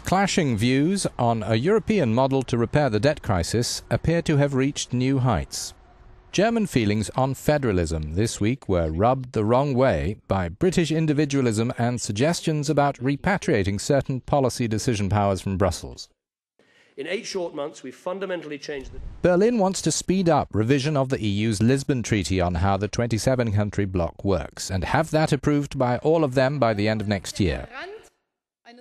Clashing views on a European model to repair the debt crisis appear to have reached new heights. German feelings on federalism this week were rubbed the wrong way by British individualism and suggestions about repatriating certain policy decision powers from Brussels. In 8 short months, we've fundamentally changed the... Berlin wants to speed up revision of the EU's Lisbon Treaty on how the 27-country bloc works and have that approved by all of them by the end of next year.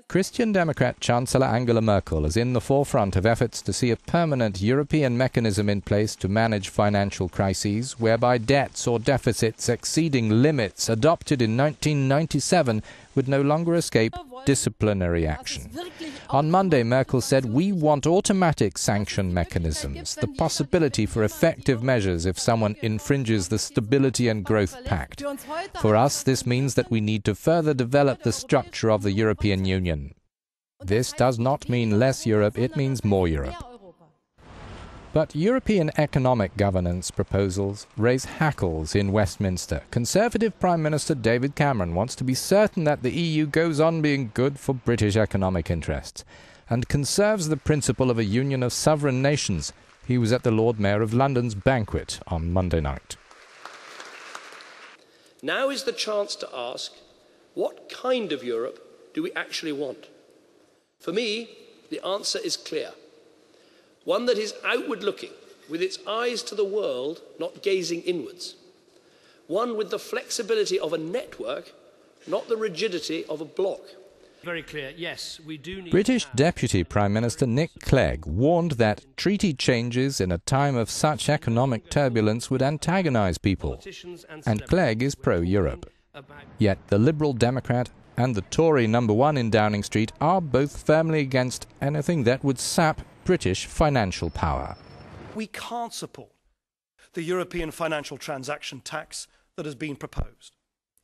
Christian Democrat Chancellor Angela Merkel is in the forefront of efforts to see a permanent European mechanism in place to manage financial crises, whereby debts or deficits exceeding limits adopted in 1997 would no longer escape disciplinary action. On Monday, Merkel said, "We want automatic sanction mechanisms, the possibility for effective measures if someone infringes the Stability and Growth Pact. For us, this means that we need to further develop the structure of the European Union. This does not mean less Europe, it means more Europe." But European economic governance proposals raise hackles in Westminster. Conservative Prime Minister David Cameron wants to be certain that the EU goes on being good for British economic interests and conserves the principle of a union of sovereign nations. He was at the Lord Mayor of London's banquet on Monday night. Now is the chance to ask, what kind of Europe do we actually want? For me, the answer is clear. One that is outward-looking, with its eyes to the world, not gazing inwards. One with the flexibility of a network, not the rigidity of a bloc. Very clear, yes, we do need... British Deputy Prime Minister Nick Clegg warned that treaty changes in a time of such economic turbulence would antagonise people. And Clegg is pro-Europe. Yet the Liberal Democrat and the Tory #1 in Downing Street are both firmly against anything that would sap British financial power. We can't support the European financial transaction tax that has been proposed.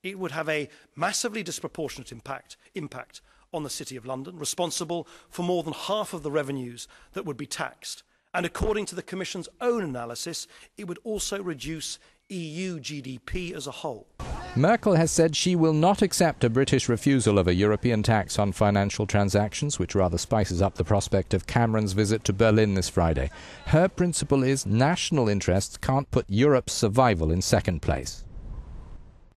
It would have a massively disproportionate impact on the City of London, responsible for more than half of the revenues that would be taxed. And according to the Commission's own analysis, it would also reduce EU GDP as a whole. Merkel has said she will not accept a British refusal of a European tax on financial transactions, which rather spices up the prospect of Cameron's visit to Berlin this Friday. Her principle is national interests can't put Europe's survival in second place.